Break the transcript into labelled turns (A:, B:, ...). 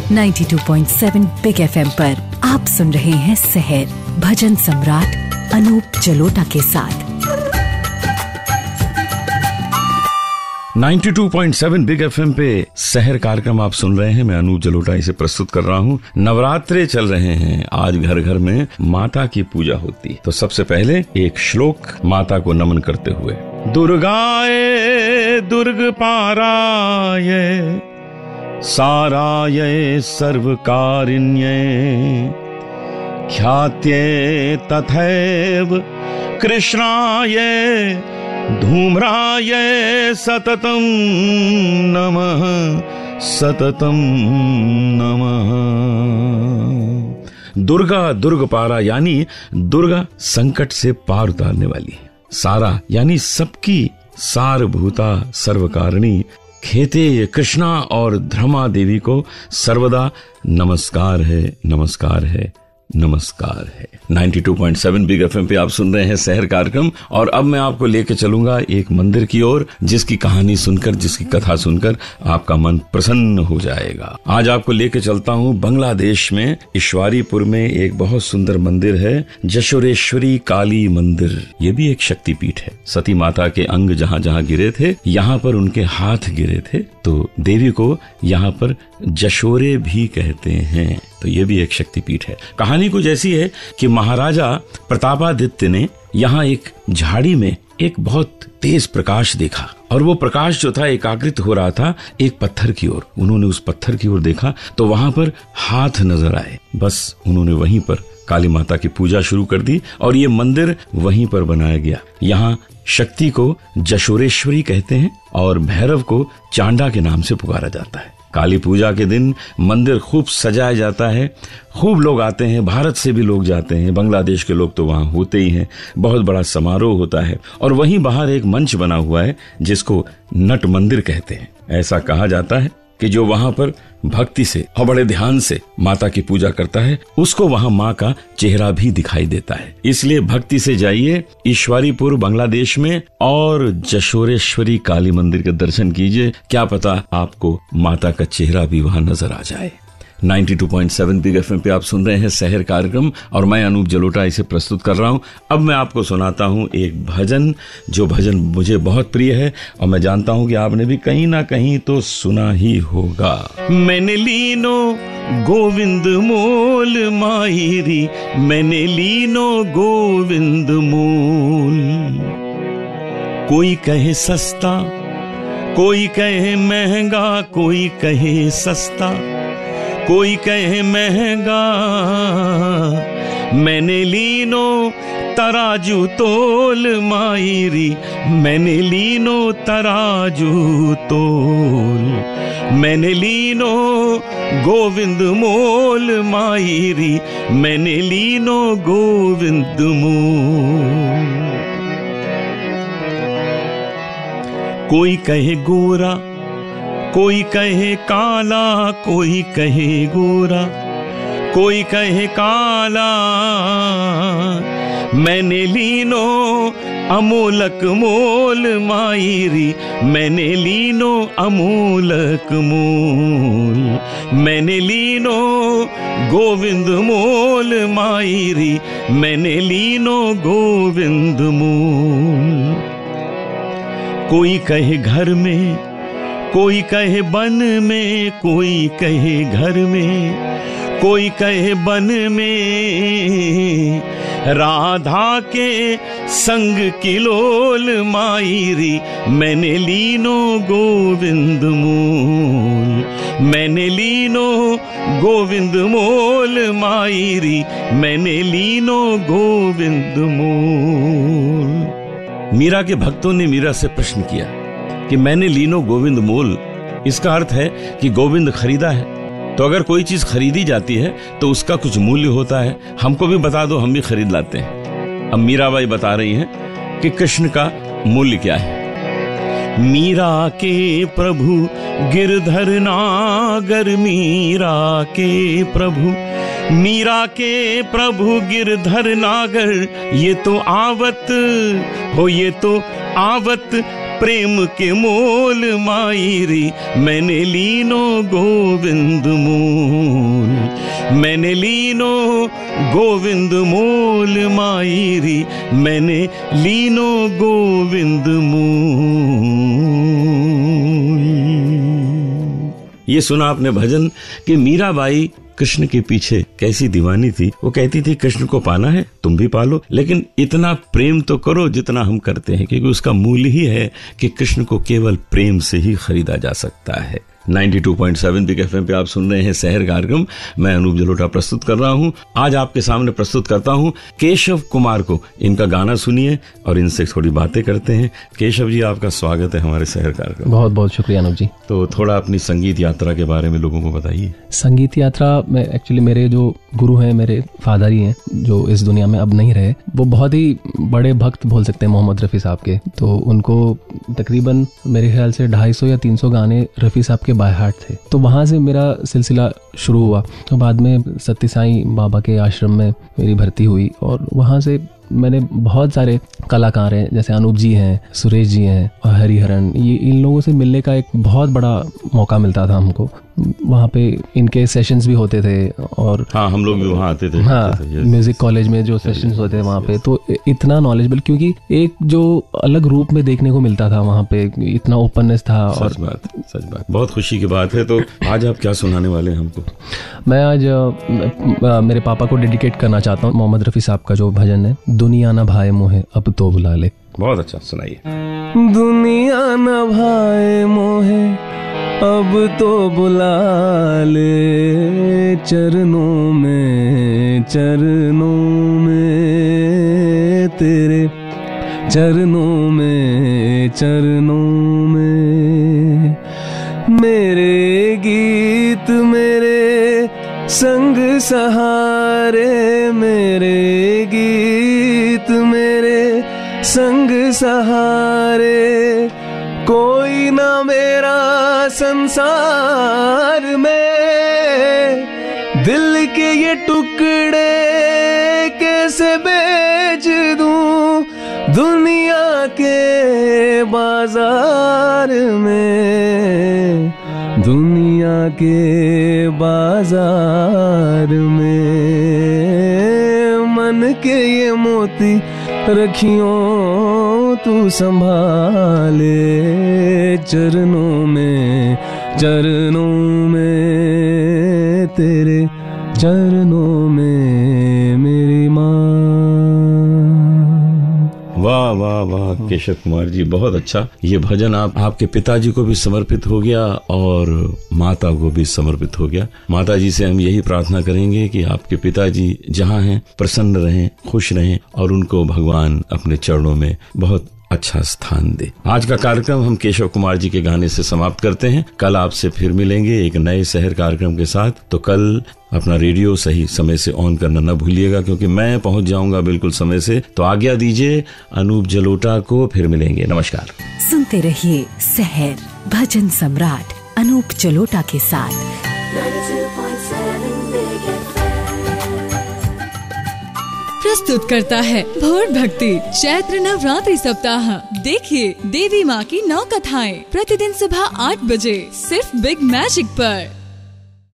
A: 92.7 big FM पर आप सुन रहे हैं सहर भजन सम्राट अनूप जलोटा के साथ।
B: 92.7 बिग FM पे सहर कार्यक्रम आप सुन रहे हैं। मैं अनूप जलोटा इसे प्रस्तुत कर रहा हूँ। नवरात्रे चल रहे हैं, आज घर घर में माता की पूजा होती है। तो सबसे पहले एक श्लोक माता को नमन करते हुए। दुर्गाये दुर्ग पाराये साराये सर्वकारिण्ये ख्यात्ये तथैव कृष्णाये धूम्राये सततं नमः सततं नमः। दुर्गा दुर्ग पारा यानी दुर्गा संकट से पार उतारने वाली है। सारा यानी सबकी सारभूता सर्वकारिणी खेते कृष्णा और धर्मा देवी को सर्वदा नमस्कार है, नमस्कार है, नमस्कार है। 92.7 बिग FM पे आप सुन रहे हैं सहर कार्यक्रम और अब मैं आपको लेके चलूंगा एक मंदिर की ओर जिसकी कहानी सुनकर, जिसकी कथा सुनकर आपका मन प्रसन्न हो जाएगा। आज आपको लेके चलता हूँ बांग्लादेश में ईश्वरीपुर में एक बहुत सुंदर मंदिर है, जशोरेश्वरी काली मंदिर। ये भी एक शक्तिपीठ है। सती माता के अंग जहाँ जहाँ गिरे थे, यहाँ पर उनके हाथ गिरे थे, तो देवी को यहाँ पर जशोरे भी कहते हैं। तो ये भी एक शक्तिपीठ है। कहानी कुछ ऐसी है कि महाराजा प्रतापादित्य ने यहाँ एक झाड़ी में एक बहुत तेज प्रकाश देखा और वो प्रकाश जो था एकाग्रित हो रहा था एक पत्थर की ओर। उन्होंने उस पत्थर की ओर देखा तो वहां पर हाथ नजर आए। बस उन्होंने वहीं पर काली माता की पूजा शुरू कर दी और ये मंदिर वहीं पर बनाया गया। यहाँ शक्ति को जशोरेश्वरी कहते हैं और भैरव को चांडा के नाम से पुकारा जाता है। काली पूजा के दिन मंदिर खूब सजाया जाता है, खूब लोग आते हैं, भारत से भी लोग जाते हैं, बांग्लादेश के लोग तो वहाँ होते ही हैं। बहुत बड़ा समारोह होता है और वहीं बाहर एक मंच बना हुआ है जिसको नट मंदिर कहते हैं। ऐसा कहा जाता है कि जो वहां पर भक्ति से और बड़े ध्यान से माता की पूजा करता है उसको वहां माँ का चेहरा भी दिखाई देता है। इसलिए भक्ति से जाइए ईश्वरीपुर बांग्लादेश में और जशोरेश्वरी काली मंदिर के दर्शन कीजिए। क्या पता आपको माता का चेहरा भी वहां नजर आ जाए। 92.7 बिग FM पे आप सुन रहे हैं सहर कार्यक्रम और मैं अनूप जलोटा इसे प्रस्तुत कर रहा हूं। अब मैं आपको सुनाता हूं एक भजन, जो भजन मुझे बहुत प्रिय है और मैं जानता हूं कि आपने भी कहीं ना कहीं तो सुना ही होगा। मैंने लीनो गोविंद मोल माहिरी, मैंने लीनो गोविंद मोल। कोई कहे सस्ता, कोई कहे महंगा, कोई कहे सस्ता, कोई कहे महंगा, मैंने लीनो तराजू तोल मायरी, मैंने लीनो तराजू तोल। मैंने लीनो गोविंद मोल मायरी, मैंने लीनो गोविंद मोल। कोई कहे गोरा, कोई कहे काला, कोई कहे गोरा, कोई कहे काला, मैंने लीनो अमोलक मोल मायरी, मैंने लीनो अमोलक मोल। मैंने लीनो गोविंद मोल मायरी, मैंने लीनो गोविंद मोल। कोई कहे घर में, कोई कहे बन में, कोई कहे घर में, कोई कहे बन में, राधा के संग किलोल मायरी, मैंने लीनो गोविंद मोल। मैंने लीनो गोविंद मोल मायरी, मैंने लीनो गोविंद मोल। मीरा के भक्तों ने मीरा से प्रश्न किया कि मैंने लीनो गोविंद मोल, इसका अर्थ है कि गोविंद खरीदा है। तो अगर कोई चीज खरीदी जाती है तो उसका कुछ मूल्य होता है, हमको भी बता दो, हम भी खरीद लाते हैं। अब मीराबाई बता रही हैं कि कृष्ण का मूल्य क्या है। मीरा के प्रभु गिरधर नागर, मीरा के प्रभु, मीरा के प्रभु गिरधर नागर, ये तो आवत हो, ये तो आवत प्रेम के मोल मायरी, मैंने लीनो गोविंद मोल, मैंने लीनो गोविंद मोल मायरी, मैंने लीनो गोविंद मोल। ये सुना आपने भजन कि मीराबाई कृष्ण के पीछे कैसी दीवानी थी। वो कहती थी कृष्ण को पाना है तुम भी पालो, लेकिन इतना प्रेम तो करो जितना हम करते हैं, क्योंकि उसका मूल्य ही है कि कृष्ण को केवल प्रेम से ही खरीदा जा सकता है। 92.7 बिग एफएम पे आप सुन रहे हैं शहर कार्यक्रम। मैं अनूप जलोटा प्रस्तुत कर रहा हूं। आज आपके सामने प्रस्तुत करता हूं केशव कुमार को। इनका गाना सुनिए और इनसे थोड़ी बातें करते हैं। केशव जी, आपका स्वागत है हमारे शहर कार्यक्रम।
C: बहुत बहुत शुक्रिया अनूप जी।
B: तो थोड़ा अपनी संगीत यात्रा के बारे में लोगों को बताइए।
C: संगीत यात्रा में एक्चुअली मेरे जो गुरु हैं, मेरे फादर ही हैं, जो इस दुनिया में अब नहीं रहे। वो बहुत ही बड़े भक्त बोल सकते हैं मोहम्मद रफ़ी साहब के। तो उनको तकरीबन मेरे ख्याल से 250 या 300 गाने रफ़ी साहब के बाय हार्ट थे। तो वहाँ से मेरा सिलसिला शुरू हुआ। तो बाद में सत्य साईं बाबा के आश्रम में मेरी भर्ती हुई और वहाँ से मैंने बहुत सारे कलाकार हैं, जैसे अनूप जी हैं, सुरेश जी हैं और हरिहरन, ये इन लोगों से मिलने का एक बहुत बड़ा मौका मिलता था हमको। वहाँ पे इनके सेशंस भी होते थे और
B: हाँ, हम लोग भी वहाँ आते थे।
C: हाँ, म्यूजिक कॉलेज में जो सेशंस होते थे वहाँ पे, तो इतना नॉलेजेबल, क्योंकि एक जो अलग रूप में देखने को मिलता था वहाँ पे, इतना ओपननेस था। और
B: सच बात, बहुत खुशी की बात है। तो आज आप क्या सुनाने वाले हैं हमको?
C: मैं आज मेरे पापा को डेडिकेट करना चाहता हूँ मोहम्मद रफ़ी साहब का जो भजन है, दुनिया न भाए मोहे अब तो बुला ले।
B: बहुत अच्छा, सुनाइए।
C: दुनिया न भाए मोहे अब तो बुला ले, चरणों में तेरे, चरणों में मेरे गीत मेरे संग सहारे, मेरे गीत मेरे संग सहारे, कोई ना मेरा संसार में, दिल के ये टुकड़े कैसे बेच दूं दुनिया के बाजार में, दुनिया के बाजार में, मन के ये मोती रखियों तू संभाले, चरणों में तेरे, चरणों में मेरी माँ।
B: वाह वाह वाह केशव कुमार जी, बहुत अच्छा। ये भजन आपके पिताजी को भी समर्पित हो गया और माता को भी समर्पित हो गया। माता जी से हम यही प्रार्थना करेंगे कि आपके पिताजी जहाँ हैं प्रसन्न रहें, खुश रहें और उनको भगवान अपने चरणों में बहुत अच्छा स्थान दे। आज का कार्यक्रम हम केशव कुमार जी के गाने से समाप्त करते हैं। कल आपसे फिर मिलेंगे एक नए शहर कार्यक्रम के साथ। तो कल अपना रेडियो सही समय से ऑन करना न भूलिएगा, क्योंकि मैं पहुंच जाऊंगा बिल्कुल समय से। तो आज्ञा दीजिए अनूप जलोटा को, फिर मिलेंगे। नमस्कार।
A: सुनते रहिए शहर भजन सम्राट अनूप जलोटा के साथ।
D: प्रस्तुत करता है भोर भक्ति चैत्र नवरात्रि सप्ताह। देखिए देवी माँ की 9 कथाएं प्रतिदिन सुबह 8 बजे सिर्फ बिग मैजिक पर।